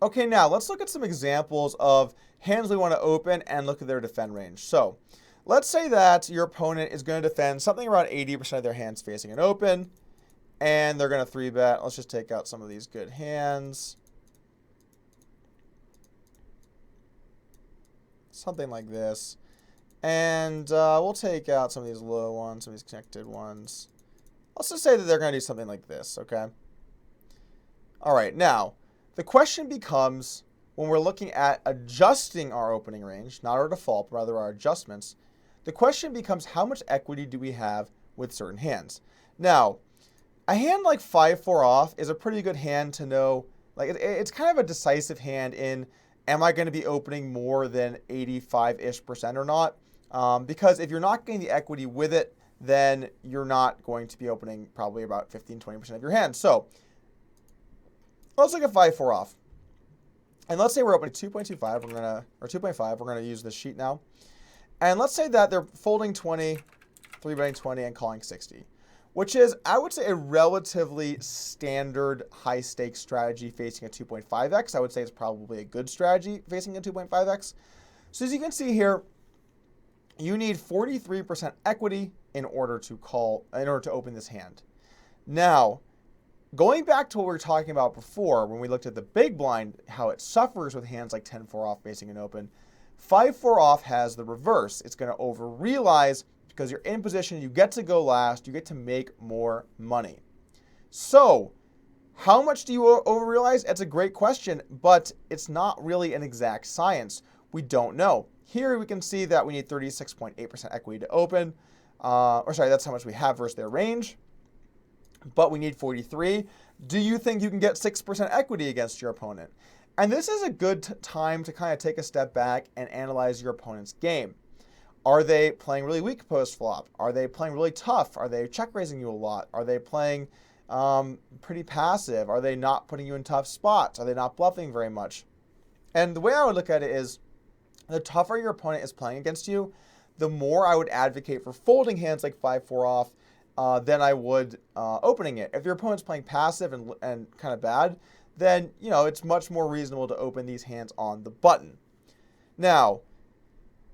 Okay, now let's look at some examples of hands we want to open and look at their defend range. So let's say that your opponent is going to defend something around 80% of their hands facing an open, and they're going to 3-bet. Let's just take out some of these good hands. Something like this. And we'll take out some of these low ones, some of these connected ones. Let's just say that they're going to do something like this, okay? All right, now, the question becomes, when we're looking at adjusting our opening range, not our default, but rather our adjustments, the question becomes how much equity do we have with certain hands? Now, a hand like 5-4 off is a pretty good hand to know. Like it's kind of a decisive hand in, am I going to be opening more than 85-ish% or not? Because if you're not getting the equity with it, then you're not going to be opening probably about 15-20% of your hands. So let's look at 5-4 off. And let's say we're opening 2.25, or 2.5, we're gonna use this sheet now. And let's say that they're folding 20, 3-betting 20, and calling 60, which is, I would say, a relatively standard high-stakes strategy facing a 2.5x. I would say it's probably a good strategy facing a 2.5x. So as you can see here, you need 43% equity in order to open this hand. Now, going back to what we were talking about before, when we looked at the big blind, how it suffers with hands like 10-4 off facing an open, 5-4 off has the reverse. It's going to over-realize because you're in position, you get to go last, you get to make more money. So, how much do you over-realize? That's a great question, but it's not really an exact science. We don't know. Here we can see that we need 36.8% equity to open. That's how much we have versus their range. But we need 43. Do you think you can get 6% equity against your opponent? And this is a good time to kind of take a step back and analyze your opponent's game. Are they playing really weak post-flop? Are they playing really tough? Are they check-raising you a lot? Are they playing pretty passive? Are they not putting you in tough spots? Are they not bluffing very much? And the way I would look at it is, the tougher your opponent is playing against you, the more I would advocate for folding hands like 5-4 off than I would opening it. If your opponent's playing passive and kind of bad, then it's much more reasonable to open these hands on the button. Now,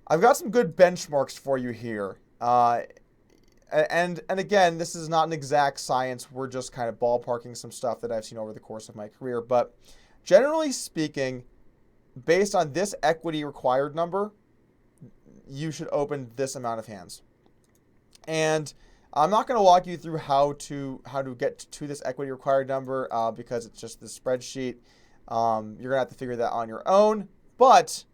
I've got some good benchmarks for you here. And again, this is not an exact science. We're just kind of ballparking some stuff that I've seen over the course of my career. But generally speaking, based on this equity required number, you should open this amount of hands. And I'm not going to walk you through how to get to this equity required number because it's just the spreadsheet. You're going to have to figure that on your own. But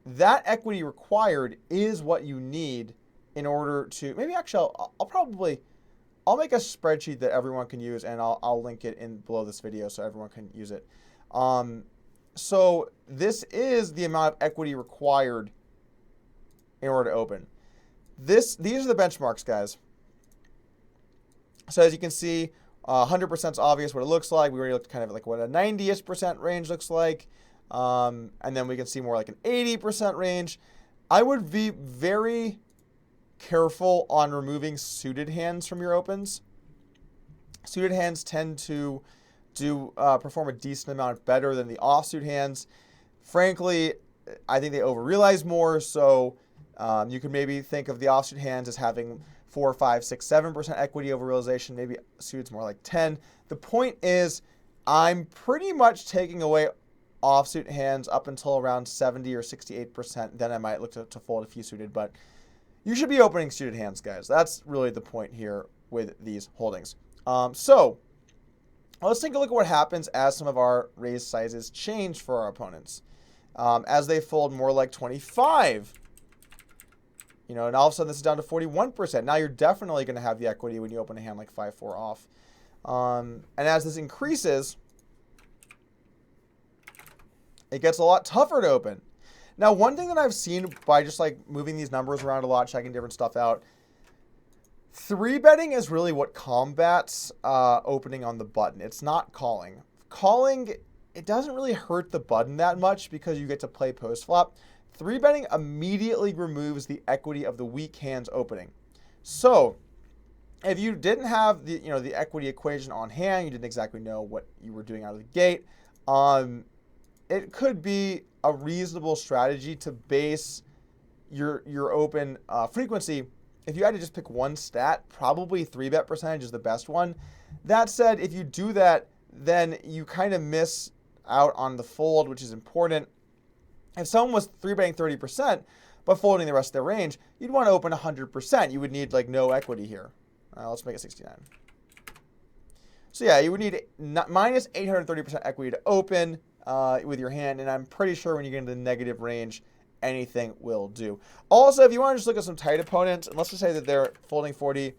that equity required is what you need in order to, maybe actually I'll make a spreadsheet that everyone can use, and I'll link it in below this video so everyone can use it. So this is the amount of equity required in order to open. These are the benchmarks, guys. So as you can see, 100% is obvious what it looks like. We already looked kind of like what a 90-ish% range looks like. And then we can see more like an 80% range. I would be very careful on removing suited hands from your opens. Suited hands tend to perform a decent amount better than the offsuit hands. Frankly, I think they over-realize more, so you can maybe think of the offsuit hands as having 4, 5, 6, 7% equity over realization. Maybe suited's more like 10. The point is, I'm pretty much taking away offsuit hands up until around 70 or 68%. Then I might look to fold a few suited, but you should be opening suited hands, guys. That's really the point here with these holdings. So let's take a look at what happens as some of our raise sizes change for our opponents. As they fold more like 25, and all of a sudden this is down to 41%. Now you're definitely going to have the equity when you open a hand like 5-4 off. And as this increases, it gets a lot tougher to open. Now, one thing that I've seen by just like moving these numbers around a lot, checking different stuff out, 3-betting is really what combats opening on the button. It's not calling. Calling, it doesn't really hurt the button that much because you get to play post-flop. 3-betting immediately removes the equity of the weak hands opening. So if you didn't have the equity equation on hand, you didn't exactly know what you were doing out of the gate, it could be a reasonable strategy to base your open frequency. If you had to just pick one stat, probably 3-bet percentage is the best one. That said, if you do that, then you kind of miss out on the fold, which is important. If someone was 3-betting 30%, but folding the rest of their range, you'd want to open 100%. You would need like no equity here. Let's make it 69. So yeah, you would need minus 830% equity to open with your hand, and I'm pretty sure when you get into the negative range, anything will do. Also, if you want to just look at some tight opponents, and let's just say that they're folding 40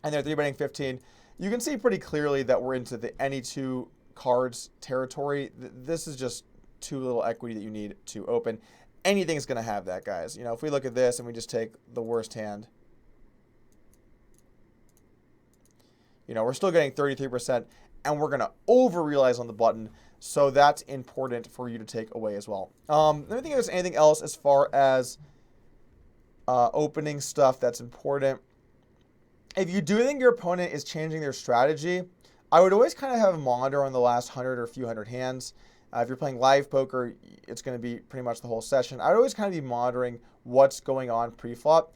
and they're 3-betting 15, you can see pretty clearly that we're into the any two cards territory. This is just too little equity that you need to open. Anything's going to have that, guys. You know, if we look at this and we just take the worst hand, you know, we're still getting 33%, and we're going to over-realize on the button. So that's important for you to take away as well. Let me think if there's anything else as far as opening stuff that's important. If you do think your opponent is changing their strategy, I would always kind of have a monitor on the last 100 or a few hundred hands. If you're playing live poker, it's going to be pretty much the whole session. I would always kind of be monitoring what's going on pre-flop.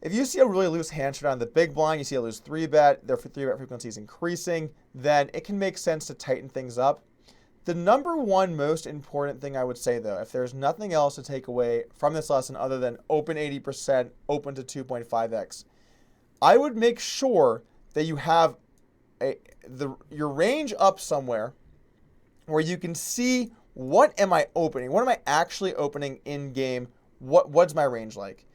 If you see a really loose hand showdown on the big blind, you see a loose 3-bet, their 3-bet frequency is increasing, then it can make sense to tighten things up. The number one most important thing I would say, though, if there's nothing else to take away from this lesson other than open 80%, open to 2.5x, I would make sure that you have your range up somewhere where you can see what am I opening? What am I actually opening in game? What's my range like?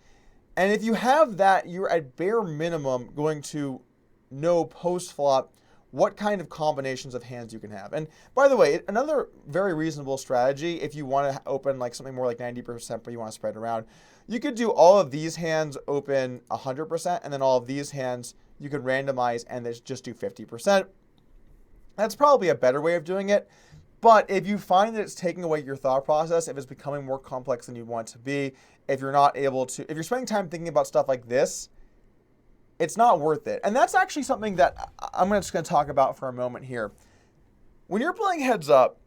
And if you have that, you're at bare minimum going to know post-flop what kind of combinations of hands you can have. And by the way, another very reasonable strategy, if you want to open like something more like 90%, but you want to spread around, you could do all of these hands open 100%, and then all of these hands you could randomize and just do 50%. That's probably a better way of doing it. But if you find that it's taking away your thought process, if it's becoming more complex than you want it to be, if you're not able to, if you're spending time thinking about stuff like this, it's not worth it. And that's actually something that I'm just going to talk about for a moment here. When you're playing heads up,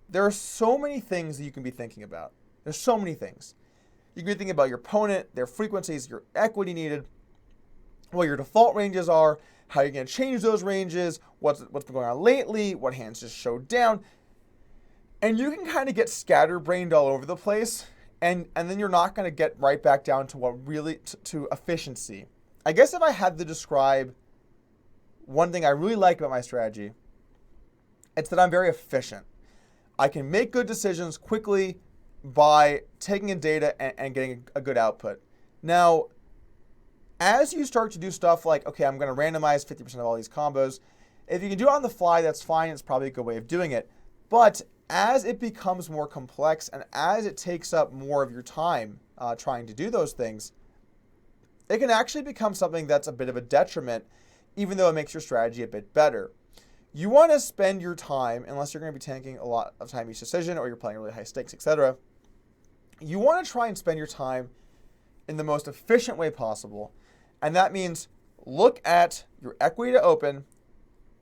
there are so many things that you can be thinking about. There's so many things. You can be thinking about your opponent, their frequencies, your equity needed, what your default ranges are, how you're going to change those ranges, what's been going on lately, what hands just showed down. And you can kind of get scatterbrained all over the place, and then you're not going to get right back down to what really, to efficiency. I guess if I had to describe one thing I really like about my strategy, it's that I'm very efficient. I can make good decisions quickly by taking in data and getting a good output. Now, as you start to do stuff like, okay, I'm going to randomize 50% of all these combos, if you can do it on the fly, that's fine. It's probably a good way of doing it. But as it becomes more complex and as it takes up more of your time trying to do those things, it can actually become something that's a bit of a detriment, even though it makes your strategy a bit better. You want to spend your time, unless you're going to be tanking a lot of time each decision or you're playing really high stakes, etc. You want to try and spend your time in the most efficient way possible. And that means look at your equity to open,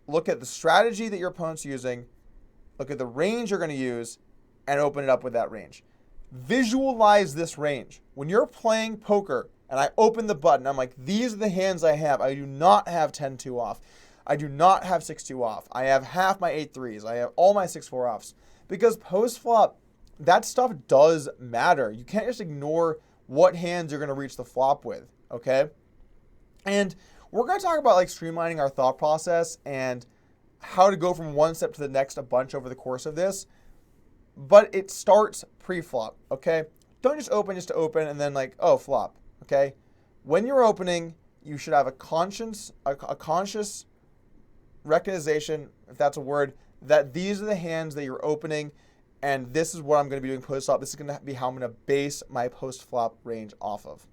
look at the strategy that your opponent's using, look at the range you're going to use, and open it up with that range. Visualize this range. When you're playing poker and I open the button, I'm like, these are the hands I have. I do not have 10-2 off. I do not have 6-2 off. I have half my 8-3s. I have all my 6-4 offs. Because post-flop, that stuff does matter. You can't just ignore what hands you're going to reach the flop with, okay? And we're going to talk about like streamlining our thought process and how to go from one step to the next a bunch over the course of this. But it starts pre-flop, okay? Don't just open just to open and then like, oh, flop, okay? When you're opening, you should have a conscious recognition, if that's a word, that these are the hands that you're opening, and this is what I'm going to be doing post-flop. This is going to be how I'm going to base my post-flop range off of.